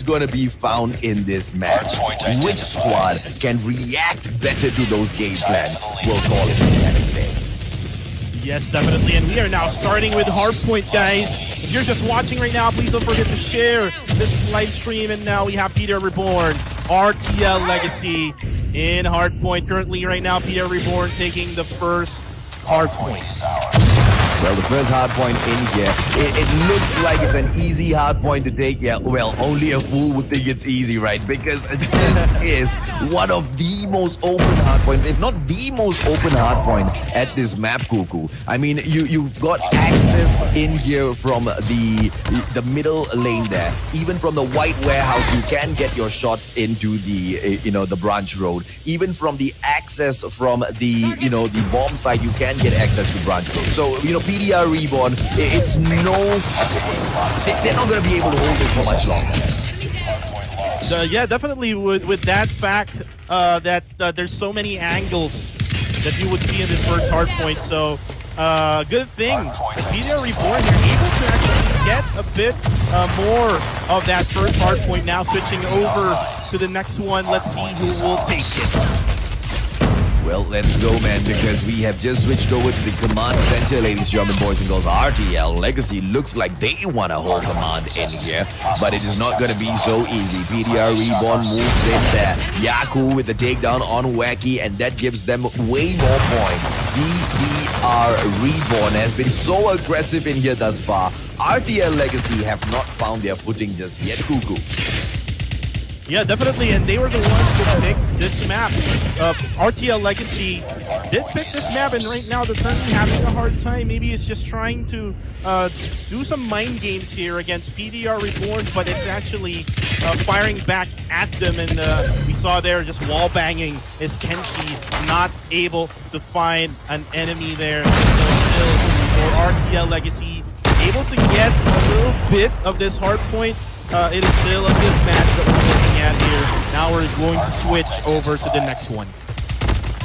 going to be found in this match. Which squad can react better to those game plans? We'll call it that today. Yes, definitely. And we are now starting with Hardpoint, guys. If you're just watching right now, please don't forget to share this live stream. And now we have PDR Reborn, RTL Legacy in Hardpoint. Currently, right now, PDR Reborn taking the first Hardpoint. Well, the first hard point in here, it looks like it's an easy hard point to take. Yeah, well, only a fool would think it's easy, right? Because this is one of the most open hard points, if not the most open hard point at this map, Cuckoo. I mean, you've got access in here from the middle lane there. Even from the white warehouse, you can get your shots into the the branch road. Even from the access from the the bomb side, you can get access to branch road. So PDR Reborn, it's they're not going to be able to hold this for much longer. Yeah, definitely with that fact that there's so many angles that you would see in this first hard point. So good thing PDR Reborn, you're able to actually get a bit more of that first hard point. Now switching over to the next one. Let's see who will take it. Well, let's go, man, because we have just switched over to the command center, ladies, gentlemen, boys and girls. RTL Legacy looks like they want to hold command in here, but it is not going to be so easy. PDR Reborn moves in there. Yaku with the takedown on Wacky, and that gives them way more points. PDR Reborn has been so aggressive in here thus far. RTL Legacy have not found their footing just yet, Cuckoo. Yeah, definitely, and they were the ones who picked this map. RTL Legacy did pick this map, and right now they're currently having a hard time. Maybe it's just trying to do some mind games here against PDR Reborn, but it's actually firing back at them, and we saw there just wall banging is Kenshi, not able to find an enemy there. So still, for RTL Legacy, able to get a little bit of this hard point. It is still a good match that we're looking at here. Now we're going to switch over to the next one.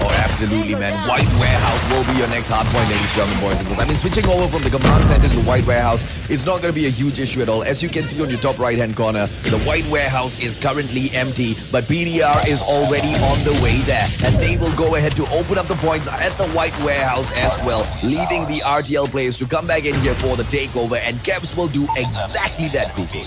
Oh, absolutely, man. White Warehouse will be your next hard point, ladies and gentlemen, boys and girls. I mean, switching over from the command center to the White Warehouse is not going to be a huge issue at all. As you can see on your top right-hand corner, the White Warehouse is currently empty, but PDR is already on the way there. And they will go ahead to open up the points at the White Warehouse as well, leaving the RTL players to come back in here for the takeover. And Kevs will do exactly that, Cuckoo.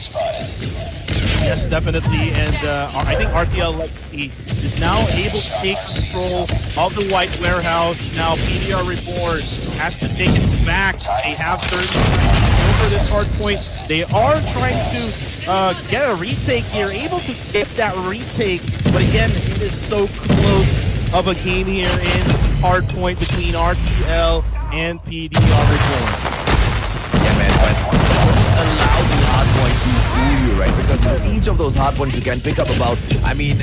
Yes, definitely, and I think RTL is now able to take control of the White Warehouse. Now PDR Reborn has to take it back. They have 30 seconds over this hard point. They are trying to get a retake here, able to get that retake, but again, it is so close of a game here in hard point between RTL and PDR Reborn. Yeah, man, but allow the hard point to fool you, right? Because with each of those hard points you can pick up about, I mean,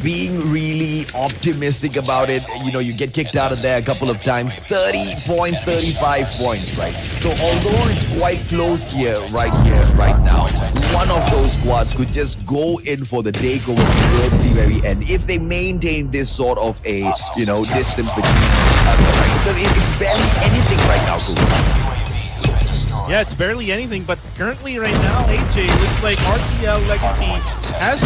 being really optimistic about it, you get kicked out of there a couple of times. 30 points, 35 points, right? So although it's quite close right now, one of those squads could just go in for the takeover towards the very end if they maintain this sort of a, distance between each other, right? Because it's barely anything right now, too. Yeah, it's barely anything, but currently right now, AJ, looks like RTL Legacy has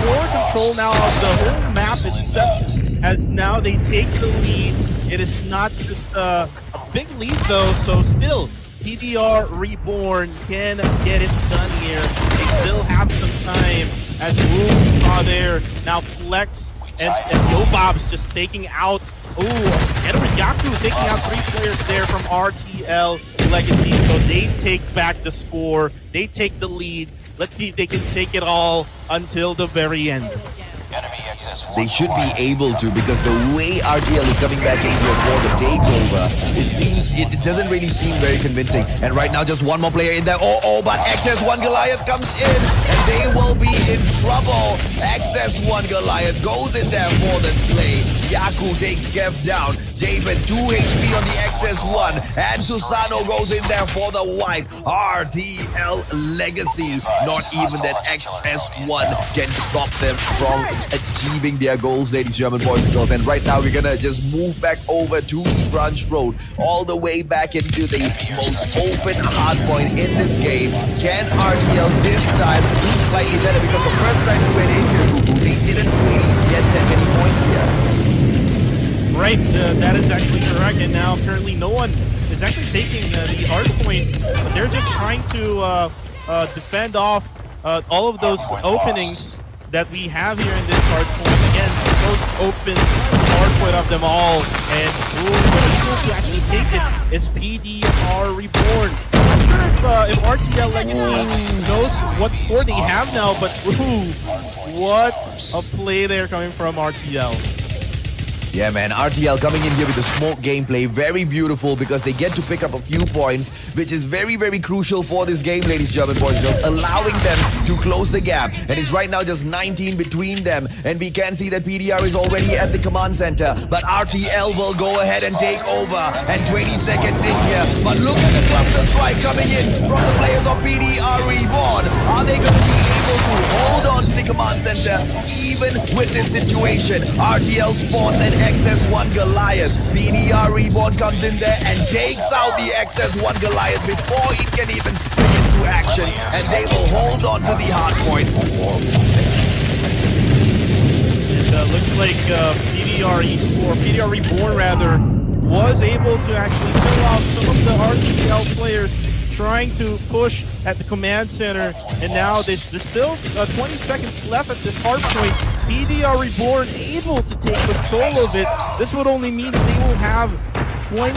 more control now of the whole map itself, as now they take the lead. It is not just a big lead though, so still, PDR Reborn can get it done here. They still have some time, as Boom saw there. Now Flex and Yobob's just taking out, Edward Yaku taking out 3 players there from RTL Legacy, so they take back the score, they take the lead. Let's see if they can take it all until the very end. They should be able to, because the way RTL is coming back in here for the takeover, it doesn't really seem very convincing. And right now, just one more player in there. But XS1 Goliath comes in, and they will be in trouble. XS1 Goliath goes in there for the slay. Yaku takes Kev down. Javen 2 HP on the XS1. And Susano goes in there for the wipe. RTL Legacy. Not even that XS1 can stop them from achieving their goals, ladies and gentlemen, boys and girls. And right now we're gonna just move back over to East Branch Road, all the way back into the most open hardpoint in this game. Can RTL this time do slightly better? Because the first time we went in here, they didn't really get that many points here. Right, that is actually correct. And now currently no one is actually taking the hard point. But they're just trying to defend off all of those openings that we have here in this hard point. Again, the most open hard point of them all. And able to actually take it is PDR Reborn. I'm not sure if RTL Legacy knows what score they have now, but what a play there coming from RTL. Yeah, man, RTL coming in here with the smoke gameplay, very beautiful because they get to pick up a few points, which is very, very crucial for this game, ladies and gentlemen, boys and girls, allowing them to close the gap. And it's right now just 19 between them, and we can see that PDR is already at the command center, but RTL will go ahead and take over, and 20 seconds in here. But look at the cluster strike coming in from the players of PDR Reborn. Are they going to be able to hold on to the command center even with this situation? RTL spawns and XS1 Goliath. PDR Reborn comes in there and takes out the XS1 Goliath before it can even spring into action, and they will hold on to the hard point. It looks like PDR Reborn rather, was able to actually kill out some of the RTL players trying to push at the command center, and now there's still 20 seconds left at this hard point. PDR Reborn able to take control of it. This would only mean that they will have 20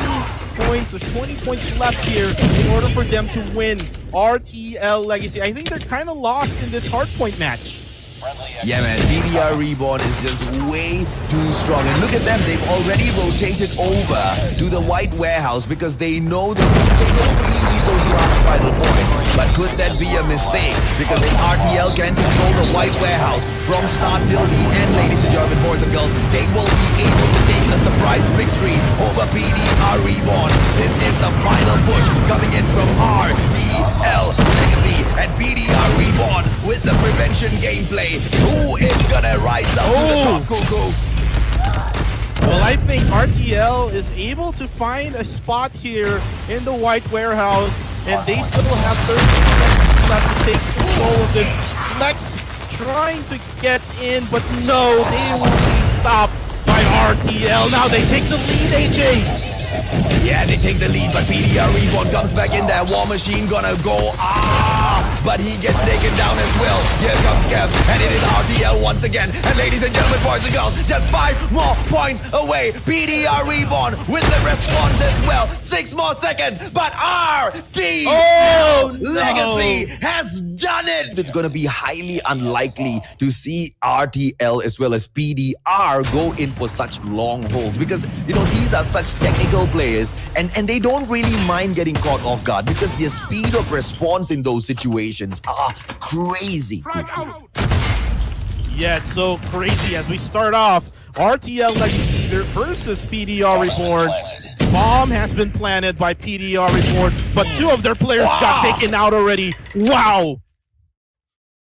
points left here in order for them to win RTL Legacy. I think they're kind of lost in this hard point match. Yeah, man, PDR Reborn is just way too strong. And look at them, they've already rotated over to the White Warehouse because they know that they don't really need those last final points. But could that be a mistake? Because if RTL can control the White Warehouse from start till the end, ladies and gentlemen, boys and girls, they will be able to take a surprise victory over PDR Reborn. This is the final push coming in from RTL Legacy and PDR Reborn with the prevention gameplay. Who is gonna rise up to the top, Cuckoo? Well, I think RTL is able to find a spot here in the White Warehouse, and they still have 30 seconds left to take control of this. Flex trying to get in, but no, they will be stopped by RTL. Now they take the lead, AJ. Yeah, they take the lead, but PDR Reborn comes back in there. War Machine gonna go, but he gets taken down as well. Here comes Kev, and it is RTL once again. And ladies and gentlemen, boys and girls, just 5 more points away. PDR Reborn with the response as well. 6 more seconds, but RTL Legacy has done it. It's gonna be highly unlikely to see RTL as well as PDR go in for such long holds because, you know, these are such technical players, and they don't really mind getting caught off guard because their speed of response in those situations are crazy. Yeah, it's so crazy. As we start off, RTL Legacy versus PDR Reborn. Bomb has been planted by PDR Reborn, but 2 of their players got taken out already. Wow!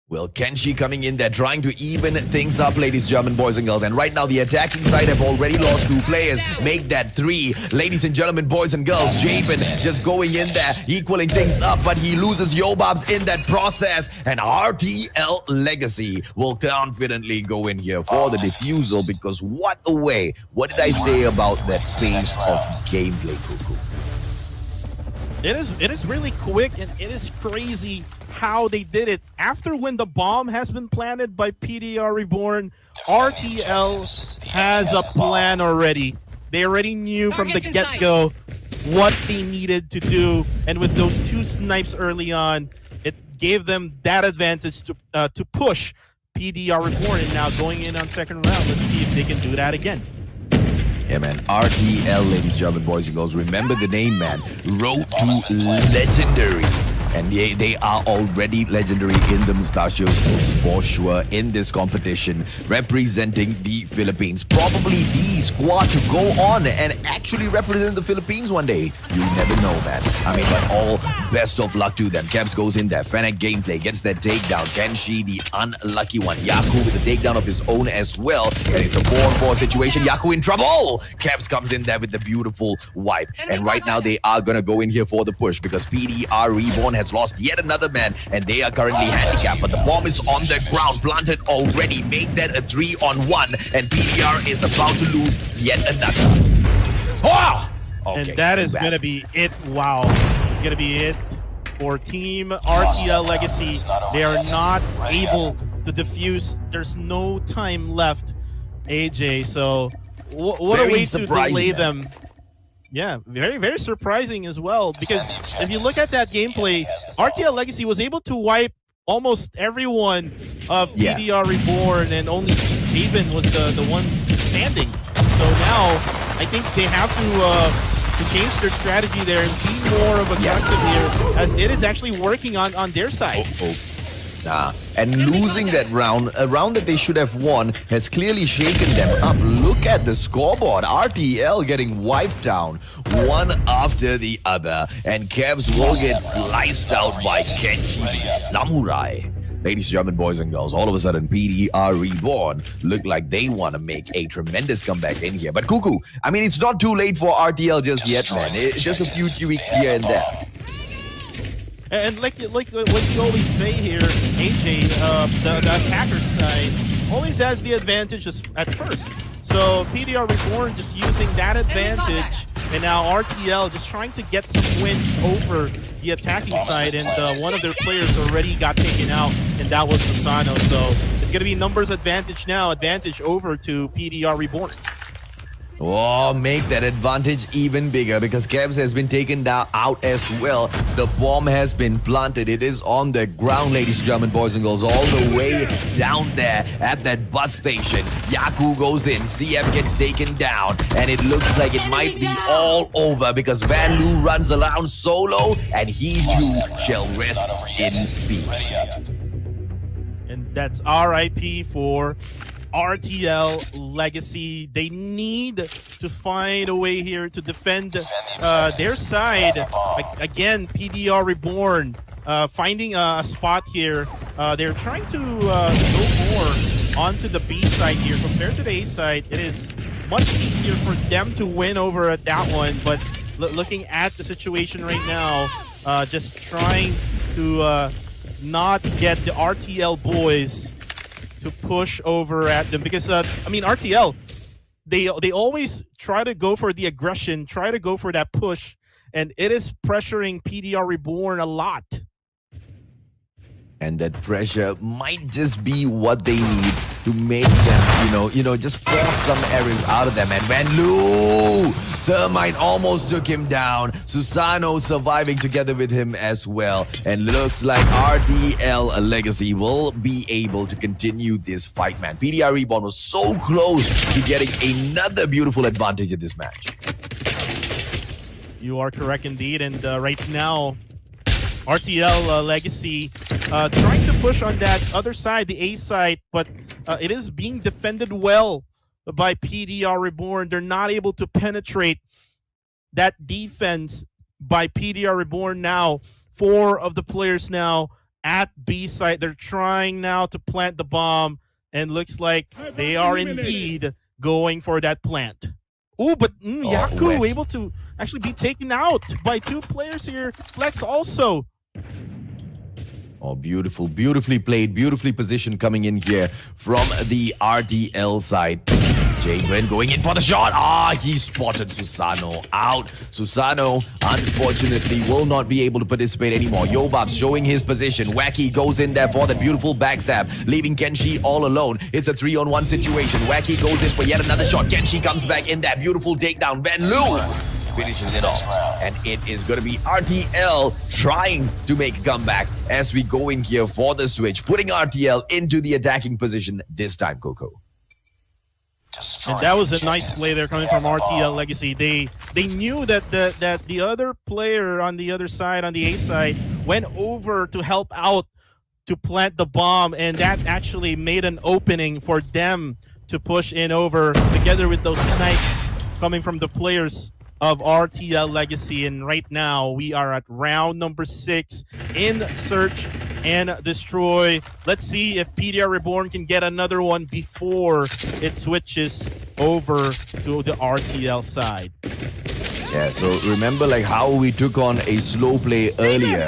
Well, Kenshi coming in there trying to even things up, ladies and gentlemen, boys and girls. And right now, the attacking side have already lost 2 players. Make that 3. Ladies and gentlemen, boys and girls, Javen just going in there, equaling things up, but he loses Yobabs in that process. And RTL Legacy will confidently go in here for the defusal because what a way. What did I say about that pace of gameplay, Cuckoo? It is really quick, and it is crazy how they did it. After when the bomb has been planted by PDR Reborn, RTL has a plan already. They already knew from the get-go what they needed to do, and with those 2 snipes early on, it gave them that advantage to push PDR Reborn. And now going in on second round, let's see if they can do that again. Yeah, man. RTL, ladies and gentlemen, boys and girls. Remember the name, man. Road to Legendary. And they are already legendary in the Mustachios books for sure in this competition, representing the Philippines. Probably the squad to go on and actually represent the Philippines one day. You never know, man. I mean, but all best of luck to them. Kevs goes in there. Fennec gameplay gets that takedown. Kenshi, the unlucky one. Yaku with the takedown of his own as well. And it's a 4-on-4 situation. Yaku in trouble. Kevs comes in there with the beautiful wipe. And right now they are going to go in here for the push because PDR Reborn has lost yet another man and they are currently handicapped. But the bomb is on the ground, planted already. Make that a 3-on-1 and PDR is about to lose yet another. Oh! Okay, and that is going to be it. Wow. It's going to be it for Team RTL Legacy. They are not able to defuse. There's no time left, AJ. So what a way to delay them. Yeah, very, very surprising as well. Because if you look at that gameplay, RTL Legacy was able to wipe almost everyone of PDR Reborn, and only Javen was the one standing. So now I think they have to change their strategy there and be more of aggressive here, as it is actually working on their side. And losing that round, a round that they should have won, has clearly shaken them up. Look at the scoreboard. RTL getting wiped down one after the other. And Kevs will get sliced out by Kenshi the Samurai. Ladies and gentlemen, boys and girls, all of a sudden PDR Reborn look like they want to make a tremendous comeback in here. But Cuckoo, I mean, it's not too late for RTL just yet, man. It's just a few tweaks here and there. And like what you always say here, AJ, the attacker side always has the advantage at first. So PDR Reborn just using that advantage, and now RTL just trying to get some wins over the attacking side, and one of their players already got taken out, and that was Susano. So it's going to be numbers advantage now, advantage over to PDR Reborn. Oh, make that advantage even bigger because Kevs has been taken out as well. The bomb has been planted. It is on the ground, ladies and gentlemen, boys and girls, all the way down there at that bus station. Yaku goes in, CF gets taken down, and it looks like it might be all over because Van Loo runs around solo, and he too shall rest in peace. And that's RIP for RTL Legacy. They need to find a way here to defend their side. Again, PDR Reborn finding a spot here. They're trying to go more onto the B side here. Compared to the A side, it is much easier for them to win over at that one. But looking at the situation right now, just trying to not get the RTL boys to push over at them, because I mean, RTL, they always try to go for the aggression, try to go for that push, and it is pressuring PDR Reborn a lot. And that pressure might just be what they need to make them, you know, just force some errors out of them. And Van Loo, Thermite almost took him down. Susano surviving together with him as well. And looks like RTL Legacy will be able to continue this fight, man. PDR Reborn was so close to getting another beautiful advantage in this match. You are correct indeed. And right now, RTL Legacy trying to push on that other side, the A side, but it is being defended well by PDR Reborn. They're not able to penetrate that defense by PDR Reborn now. 4 of the players now at B side. They're trying now to plant the bomb, and looks like they are indeed going for that plant. Oh, but Yaku able to actually be taken out by 2 players here. Flex also. Oh, beautiful, beautifully played, beautifully positioned coming in here from the RTL side. Javen going in for the shot. He spotted Susano out. Susano, unfortunately, will not be able to participate anymore. Yobab showing his position. Wacky goes in there for the beautiful backstab, leaving Kenshi all alone. It's a 3-on-1 situation. Wacky goes in for yet another shot. Kenshi comes back in that beautiful takedown. Van Loo finishes it off, and it is going to be RTL trying to make a comeback as we go in here for the switch, putting RTL into the attacking position this time, Coco. And that was a nice play there coming from RTL Legacy. They knew that the other player on the other side, on the A side, went over to help out to plant the bomb, and that actually made an opening for them to push in over together with those snipes coming from the players of RTL Legacy. And right now we are at round number 6 in Search and Destroy. Let's see if PDR Reborn can get another one before it switches over to the RTL side. Yeah, so remember like how we took on a slow play earlier,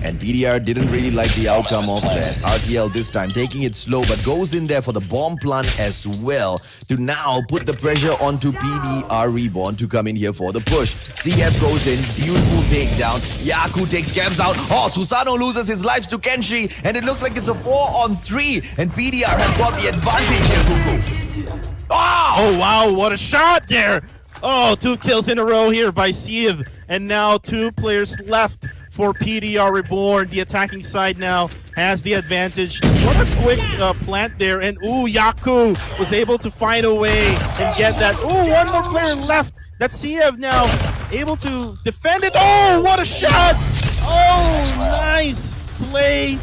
and PDR didn't really like the outcome of that. RTL this time taking it slow, but goes in there for the bomb plant as well to now put the pressure onto PDR Reborn to come in here for the push. CF goes in, beautiful takedown. Yaku takes Kevs out. Oh, Susano loses his lives to Kenshi, and it looks like it's a 4-on-3, and PDR has got the advantage here, Kuku. Oh, wow, what a shot there. Oh, 2 kills in a row here by Siev, and now 2 players left for PDR Reborn. The attacking side now has the advantage. What a quick plant there, and ooh, Yaku was able to find a way and get that. Ooh, 1 more player left. That's Siev now able to defend it. Oh, what a shot. Oh, nice play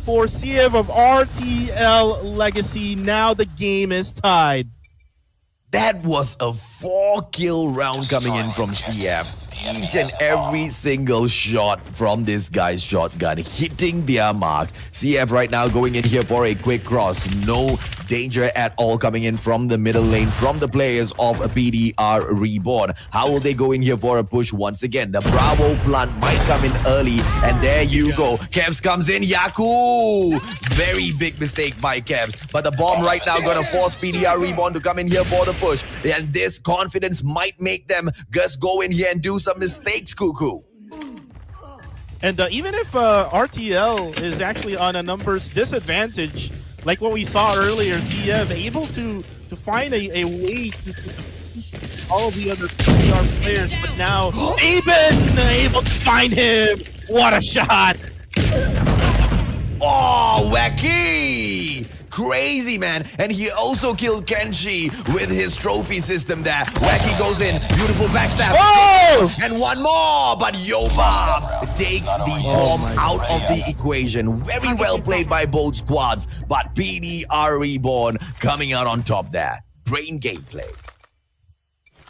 for Siev of RTL Legacy. Now the game is tied. That was a 4-kill round coming in from CF. Each and every single shot from this guy's shotgun hitting their mark. CF right now going in here for a quick cross. No danger at all coming in from the middle lane from the players of PDR Reborn. How will they go in here for a push once again? The Bravo plant might come in early, and there you go. Kevs comes in. Yaku! Very big mistake by Kevs, but the bomb right now gonna force PDR Reborn to come in here for the push, and this confidence might make them just go in here and do some mistakes, Cuckoo. And even if RTL is actually on a numbers disadvantage, like what we saw earlier, Siev able to find a way to defeat all of the other PDR players, but now Aben able to find him. What a shot! Oh, Wacky! Crazy, man. And he also killed Kenshi with his trophy system there. Wacky goes in. Beautiful backstab. Oh! And 1 more. But Yobabs takes the bomb out of the equation. Very well played by both squads. But PDR Reborn coming out on top there. Brain gameplay.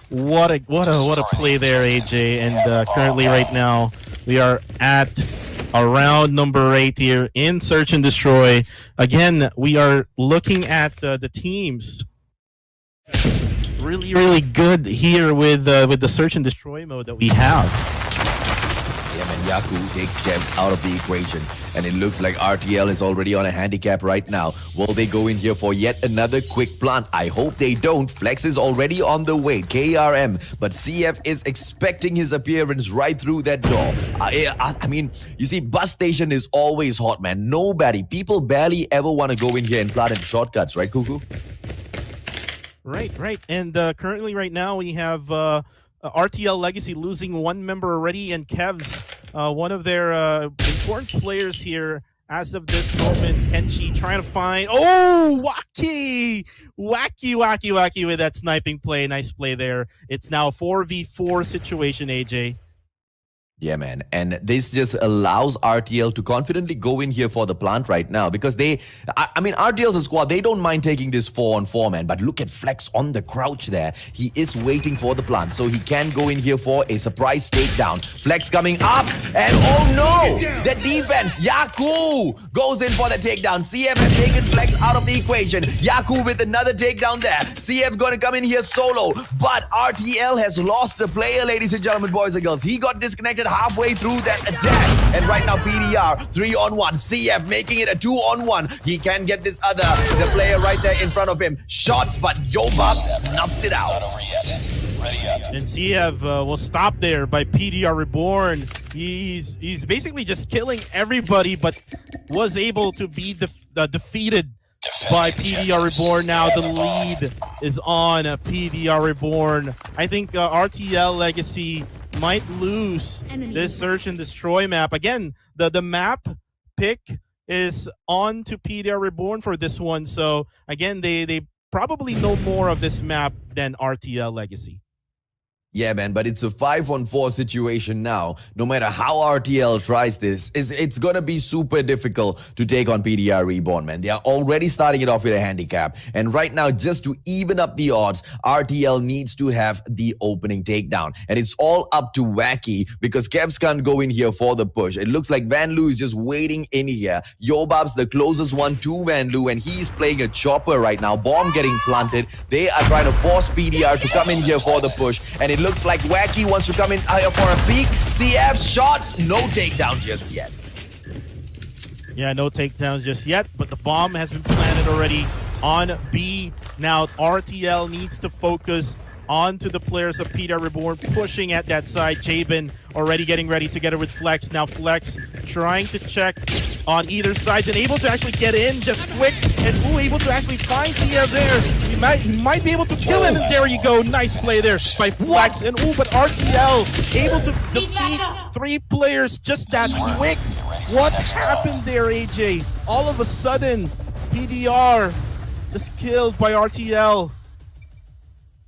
What a play there, AJ. And currently right now we are at around number 8 here in Search and Destroy. Again, we are looking at the teams really good here with the Search and Destroy mode that we have. Yeah, man, Yaku takes Kevs out of the equation, and it looks like RTL is already on a handicap right now. Will they go in here for yet another quick plant? I hope they don't. Flex is already on the way, KRM, but CF is expecting his appearance right through that door. I mean, you see, bus station is always hot, man. People barely ever want to go in here and plant in shortcuts, right, Cuckoo? Right. And currently right now we have RTL Legacy losing 1 member already, and Kevs, one of their important players here as of this moment. Kenshi trying to find, oh, Wacky with that sniping play. Nice play there. It's now a 4v4 situation, AJ. Yeah, man. And this just allows RTL to confidently go in here for the plant right now, because I mean, RTL's a squad. They don't mind taking this 4-on-4, man. But look at Flex on the crouch there. He is waiting for the plant, so he can go in here for a surprise takedown. Flex coming up, and oh no! The defense, Yaku goes in for the takedown. CF has taken Flex out of the equation. Yaku with another takedown there. CF gonna come in here solo, but RTL has lost the player, ladies and gentlemen, boys and girls. He got disconnected halfway through that attack, and right now PDR 3-on-1, CF making it a 2-on-1. He can get the player right there in front of him. Shots, but Yobab snuffs it out. And CF will stop there by PDR Reborn. He's basically just killing everybody, but was able to be defeated by PDR Reborn. Now the lead is on PDR Reborn. I think RTL Legacy might lose this Search and Destroy map. Again, the map pick is on to PDR Reborn for this one. So again, they probably know more of this map than RTL Legacy. Yeah, man, but it's a 5-on-4 situation now. No matter how RTL tries this, it's gonna be super difficult to take on PDR Reborn, man. They are already starting it off with a handicap. And right now, just to even up the odds, RTL needs to have the opening takedown. And it's all up to Wacky because Kevs can't go in here for the push. It looks like Van Loo is just waiting in here. Yobab's the closest one to Van Loo, and he's playing a chopper right now. Bomb getting planted. They are trying to force PDR to come in here for the push. And it looks like Wacky wants to come in higher for a peek. CF shots, no takedown just yet. Yeah, no takedowns just yet, but the bomb has been planted already on B. Now RTL needs to focus onto the players of PDR Reborn, pushing at that side. Jabin already getting ready together with Flex. Now Flex trying to check on either side and able to actually get in just quick, and able to actually find CF there. He might be able to kill him, and there you go. Nice play there by Flex. And but RTL able to defeat 3 players just that quick. What happened there, AJ? All of a sudden, PDR just killed by RTL.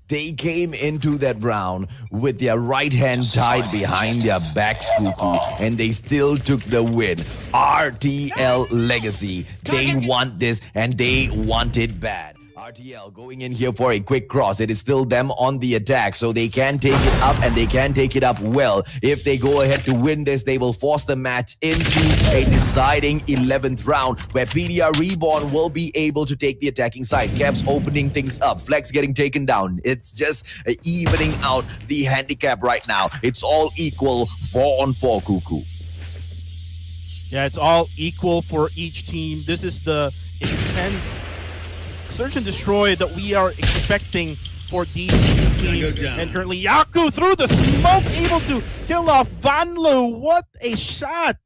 They came into that round with their right hand tied behind their back, Cuckoo, and they still took the win. RTL Legacy. They want this, and they want it bad. RTL going in here for a quick cross. It is still them on the attack, so they can take it up, and they can take it up well. If they go ahead to win this, they will force the match into a deciding 11th round where PDR Reborn will be able to take the attacking side. Caps opening things up. Flex getting taken down. It's just evening out the handicap right now. It's all equal 4-on-4, Cuckoo. Yeah, it's all equal for each team. This is the intense search and destroy that we are expecting for these two teams. And currently Yaku through the smoke, able to kill off Van Loo. What a shot!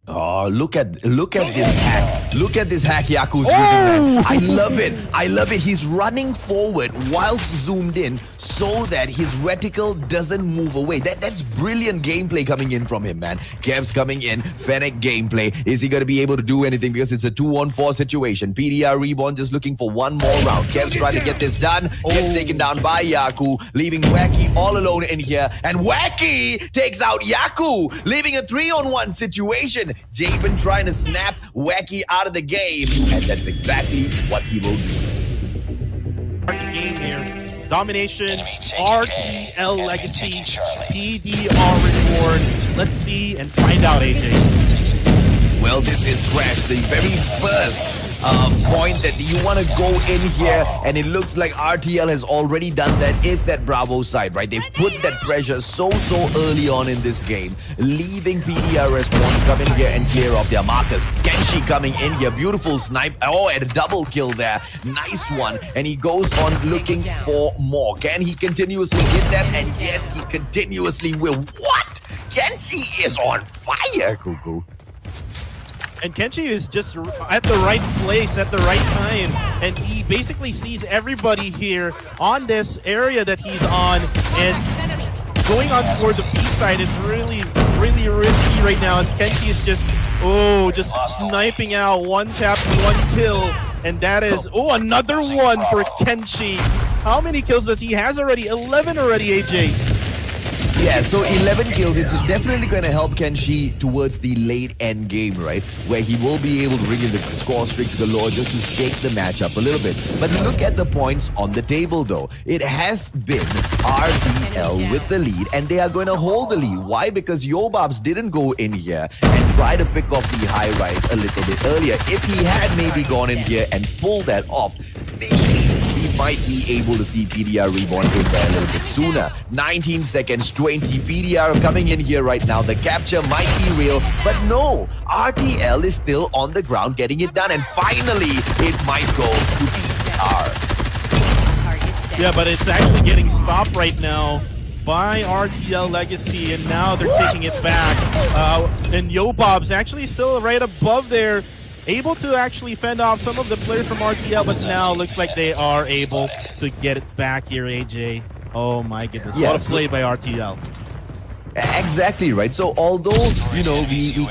Oh, look at this hack. Look at this hack Yaku's using, man. I love it. I love it. He's running forward while zoomed in so that his reticle doesn't move away. That's brilliant gameplay coming in from him, man. Kev's coming in. Fennec gameplay. Is he going to be able to do anything? Because it's a 2-on-4 situation. PDR Reborn just looking for one more round. Kev's trying to get this done. Gets taken down by Yaku, leaving Wacky all alone in here. And Wacky takes out Yaku, leaving a 3-on-1 situation. Jabin trying to snap Wacky out of the game, and that's exactly what he will do. Game here. Domination, RTL Legacy, PDR Reborn. Let's see and find out, AJ. Well, this is Crash, the very first point that you want to go in here, and it looks like RTL has already done that, is that Bravo side, right? They've put that pressure so early on in this game, leaving PDR Respawn to come in here and clear off their markers. Genshi coming in here, beautiful snipe. Oh, and a double kill there. Nice one. And he goes on looking for more. Can he continuously hit them? And yes, he continuously will. What? Genshi is on fire, Cuckoo. And Kenshi is just at the right place at the right time, and he basically sees everybody here on this area that he's on, and going on toward the B side is really risky right now, as Kenshi is just sniping out. One tap, one kill, and that is another one for Kenshi. How many kills does he has already? 11 already, AJ. Yeah, so 11 kills. It's definitely going to help Kenshi towards the late end game, right? Where he will be able to bring in the score streaks galore just to shake the match up a little bit. But look at the points on the table, though. It has been RTL with the lead, and they are going to hold the lead. Why? Because Yobabs didn't go in here and try to pick off the high rise a little bit earlier. If he had maybe gone in here and pulled that off, maybe he might be able to see PDR Reborn in there a little bit sooner. 19 seconds, 20. PDR coming in here right now. The capture might be real, but no. RTL is still on the ground getting it done, and finally, it might go to PDR. Yeah, but it's actually getting stopped right now by RTL Legacy, and now they're taking it back. And Yobab's actually still right above there, able to actually fend off some of the players from RTL, but now looks like they are able to get it back here, AJ. Oh my goodness, what a play by RTL. Exactly, right? So although, we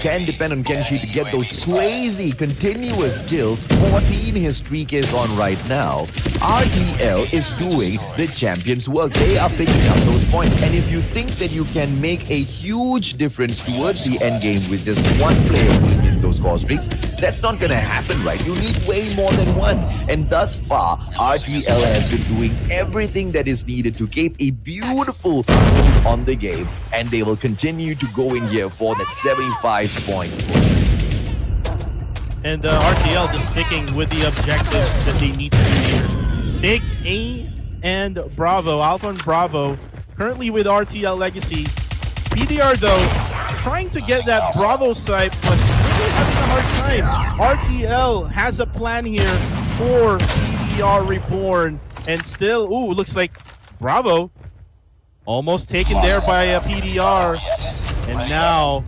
can depend on Kenshi to get those crazy continuous kills, 14 his streak is on right now, RTL is doing the champion's work. They are picking up those points. And if you think that you can make a huge difference towards the end game with just one player winning those score streaks, that's not going to happen, right? You need way more than one. And thus far, RTL has been doing everything that is needed to keep a beautiful hold on the game. And they will continue to go in here for that 75-point push. And RTL just sticking with the objectives that they need to do here. Stake A and Bravo, Alpha and Bravo, currently with RTL Legacy. PDR, though, trying to get that Bravo site, but really having a hard time. RTL has a plan here for PDR Reborn, and still, looks like Bravo almost taken there by a PDR. And now,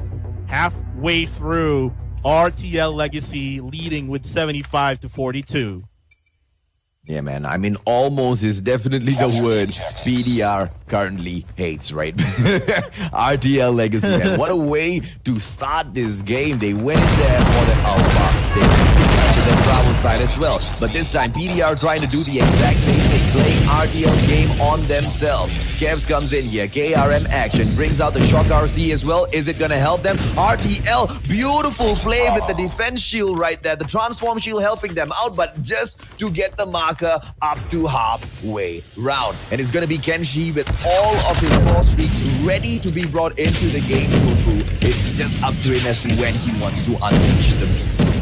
halfway through, RTL Legacy leading with 75-42. Yeah, man. I mean, almost is definitely the word PDR currently hates, right? RTL Legacy, man. What a way to start this game. They went in there for the alpha. They captured the Bravo side as well. But this time, PDR trying to do the exact same thing, playing RTL's game on themselves. Kevs comes in here. KRM action. Brings out the Shock RC as well. Is it going to help them? RTL, beautiful play with the defense shield right there. The transform shield helping them out, but just to get the mark up to halfway round. And it's going to be Kenshi with all of his core streaks ready to be brought into the game. It's just up to him as to when he wants to unleash the beast.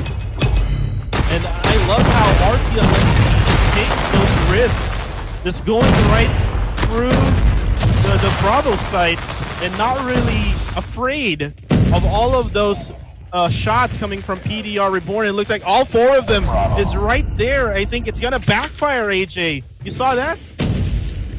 And I love how RTL takes those risks, just going right through the Bravo site and not really afraid of all of those shots coming from PDR Reborn. It looks like all four of them is right there. I think it's gonna backfire, AJ. You saw that?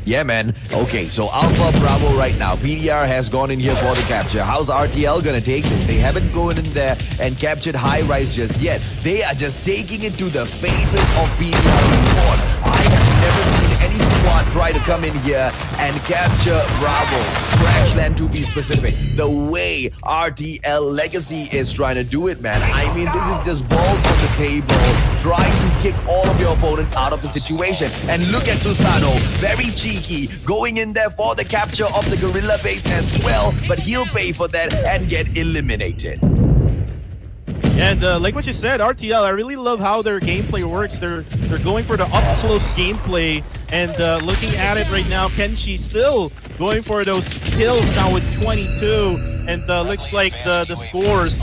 Yeah, man. Okay, so Alpha Bravo right now. PDR has gone in here for the capture. How's RTL gonna take this? They haven't gone in there and captured High Rise just yet. They are just taking it to the faces of PDR Reborn. I have never seen any squad try to come in here and capture Bravo. Crashland to be specific. The way RTL Legacy is trying to do it, man. I mean, this is just balls on the table, trying to kick all of your opponents out of the situation. And look at Susano, very cheeky, going in there for the capture of the Gorilla base as well, but he'll pay for that and get eliminated. And like what you said, RTL, I really love how their gameplay works. They're going for the up-close gameplay, and looking at it right now, Kenshi still going for those kills now with 22, and looks like the scores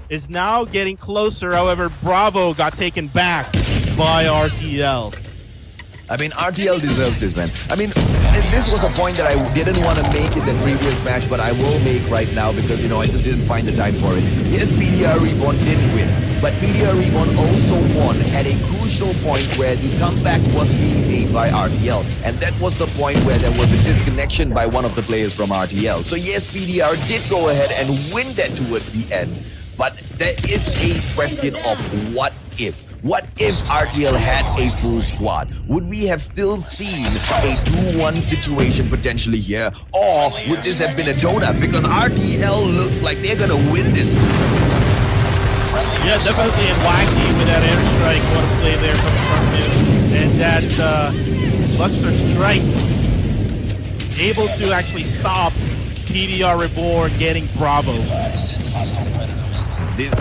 is now getting closer. However, Bravo got taken back by RTL. I mean, RTL deserves this, man. I mean, this was a point that I didn't want to make in the previous match, but I will make right now because, I just didn't find the time for it. Yes, PDR Reborn did win, but PDR Reborn also won at a crucial point where the comeback was being made by RTL. And that was the point where there was a disconnection by one of the players from RTL. So yes, PDR did go ahead and win that towards the end. But there is a question of what if. What if RTL had a full squad? Would we have still seen a 2-1 situation potentially here? Or would this have been a donut? Because RTL looks like they're going to win this. Yeah, definitely. And Wacky with that airstrike, what a play there from him. And that Buster Strike able to actually stop PDR Reborn getting Bravo. This is a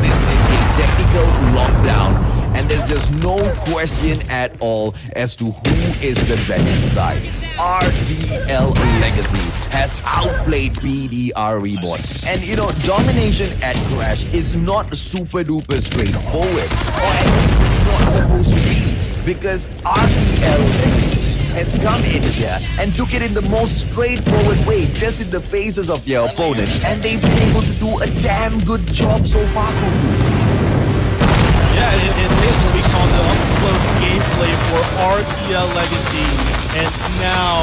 technical lockdown. And there's just no question at all as to who is the better side. RTL Legacy has outplayed PDR Reborn. And domination at Clash is not super duper straightforward. Or at least it's not supposed to be. Because RTL Legacy has come in here and took it in the most straightforward way, just in the faces of their opponents. And they've been able to do a damn good job so far, Kuku. Yeah, it is what we call the up-close gameplay for RTL Legacy, and now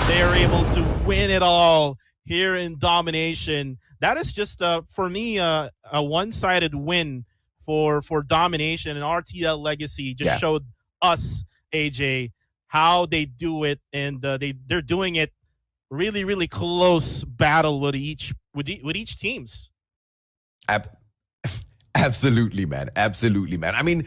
they are able to win it all here in domination. That is just, for me, a one-sided win for domination, and RTL Legacy just showed us, AJ, how they do it, and they're doing it really, really close battle with each with each teams. Ab- Absolutely, man. Absolutely, man. I mean,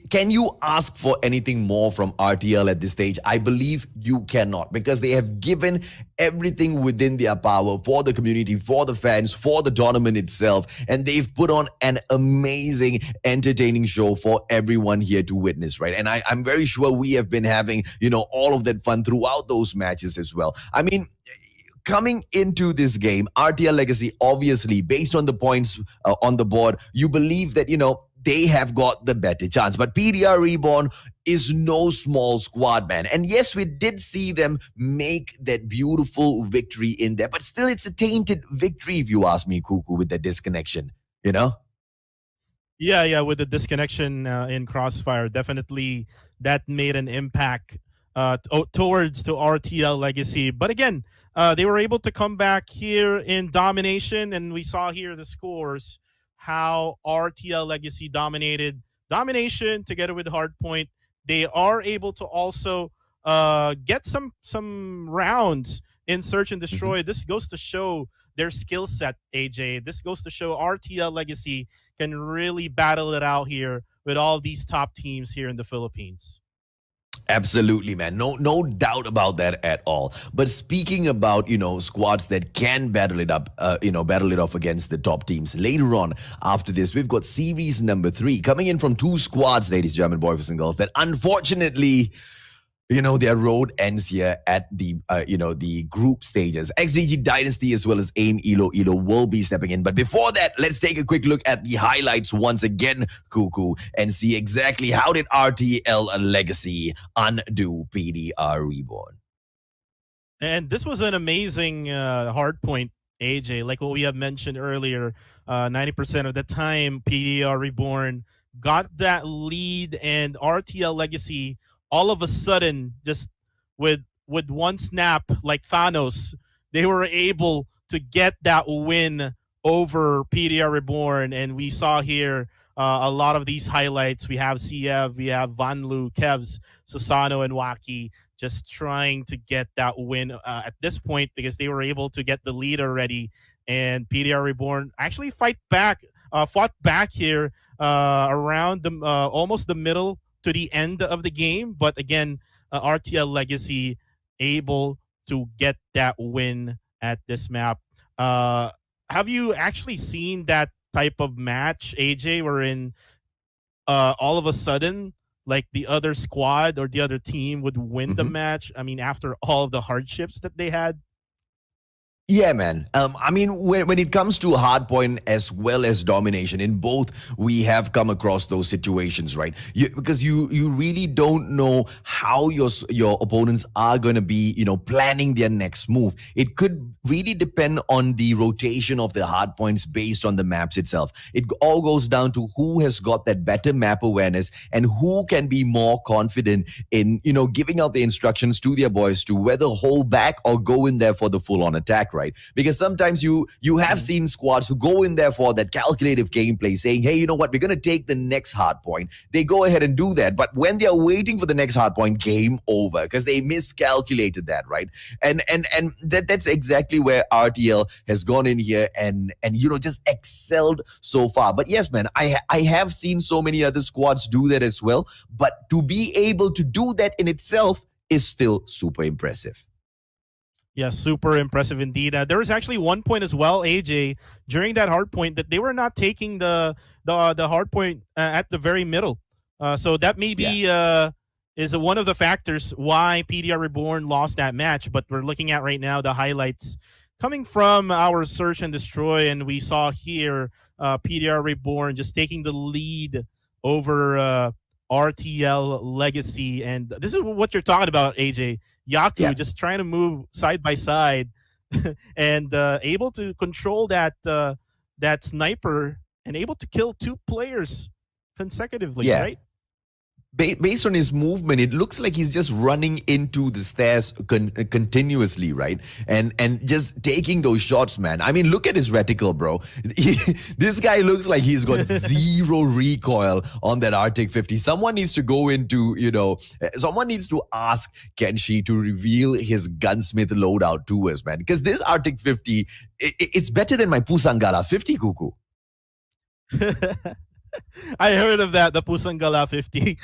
can you ask for anything more from RTL at this stage? I believe you cannot, because they have given everything within their power for the community, for the fans, for the tournament itself. And they've put on an amazing, entertaining show for everyone here to witness, right? And I'm very sure we have been having, all of that fun throughout those matches as well. I mean, coming into this game, RTL Legacy, obviously, based on the points on the board, you believe that, they have got the better chance. But PDR Reborn is no small squad, man. And yes, we did see them make that beautiful victory in there, but still, it's a tainted victory, if you ask me, Kuku, with the disconnection, you know? Yeah, with the disconnection in Crossfire, definitely that made an impact towards to RTL Legacy. But again, they were able to come back here in domination, and we saw here the scores, how RTL Legacy dominated. Domination together with Hardpoint. They are able to also get some rounds in Search and Destroy. This goes to show their skill set, AJ. This goes to show RTL Legacy can really battle it out here with all these top teams here in the Philippines. Absolutely, man. No doubt about that at all. But speaking about, squads that can battle it up, battle it off against the top teams. Later on, after this, we've got series number 3 coming in from 2 squads, ladies and gentlemen, boys and girls, that unfortunately, their road ends here at the, the group stages. XDG Dynasty as well as AIM Elo will be stepping in. But before that, let's take a quick look at the highlights once again, Kuku, and see exactly how did RTL Legacy undo PDR Reborn. And this was an amazing hard point, AJ. Like what we have mentioned earlier, 90% of the time, PDR Reborn got that lead, and RTL Legacy all of a sudden, just with one snap, like Thanos, they were able to get that win over PDR Reborn. And we saw here a lot of these highlights. We have CF, we have Vanlu, Kevs, Susano, and Waki just trying to get that win at this point, because they were able to get the lead already. And PDR Reborn actually fought back here around the almost the middle to the end of the game. But again, RTL Legacy able to get that win at this map. Have you actually seen that type of match, AJ, wherein all of a sudden, like the other squad or the other team would win the match? I mean, after all of the hardships that they had? Yeah, man. I mean, when it comes to hardpoint as well as domination, in both, we have come across those situations, right? Because you really don't know how your opponents are going to be, planning their next move. It could really depend on the rotation of the hardpoints based on the maps itself. It all goes down to who has got that better map awareness and who can be more confident in, giving out the instructions to their boys to whether hold back or go in there for the full-on attack, right? Because sometimes you have seen squads who go in there for that calculative gameplay, saying, hey, you know what, we're going to take the next hard point. They go ahead and do that. But when they're waiting for the next hard point, game over, because they miscalculated that, right? And that's exactly where RTL has gone in here and just excelled so far. But yes, man, I have seen so many other squads do that as well. But to be able to do that in itself is still super impressive. Yeah, super impressive indeed. There was actually one point as well, AJ, during that hard point, that they were not taking the hard point at the very middle. So that may be is one of the factors why PDR Reborn lost that match. But we're looking at right now the highlights coming from our Search and Destroy, and we saw here PDR Reborn just taking the lead over RTL Legacy. And this is what you're talking about, AJ. Yaku just trying to move side by side and able to control that sniper and able to kill 2 players consecutively, right? based on his movement, it looks like he's just running into the stairs continuously, right? And just taking those shots, man. I mean, look at his reticle, bro. This guy looks like he's got zero recoil on that Arctic 50. Someone needs to go into, someone needs to ask Kenshi to reveal his gunsmith loadout to us, man. Because this Arctic 50, it's better than my Pusangala 50, Kuku. I heard of that, the Pusangala 50.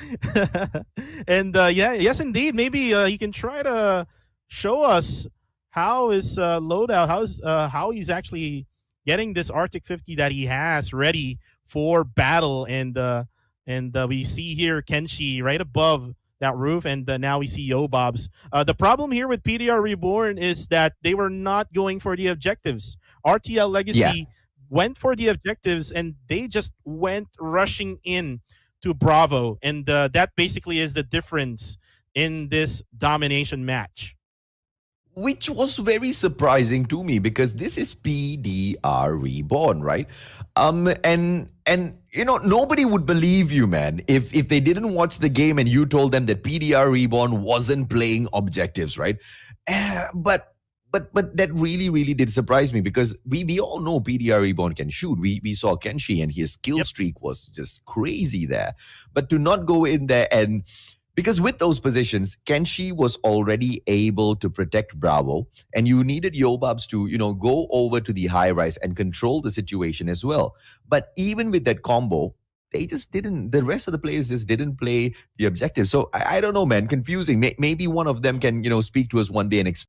And yes, indeed. Maybe he can try to show us how his loadout, how he's actually getting this Arctic 50 that he has ready for battle. And we see here Kenshi right above that roof, and now we see Yobobs. The problem here with PDR Reborn is that they were not going for the objectives. RTL Legacy went for the objectives, and they just went rushing in to Bravo. And that basically is the difference in this domination match. Which was very surprising to me because this is PDR Reborn, right? And nobody would believe you, man, if they didn't watch the game and you told them that PDR Reborn wasn't playing objectives, right? But that really did surprise me because we all know PDR Reborn can shoot. We saw Kenshi and his kill streak was just crazy there. But to not go in there and because with those positions, Kenshi was already able to protect Bravo, and you needed Yobabs to, go over to the high rise and control the situation as well. But even with that combo, they just didn't, the rest of the players just didn't play the objective. So I don't know, man, confusing. Maybe one of them can, speak to us one day and explain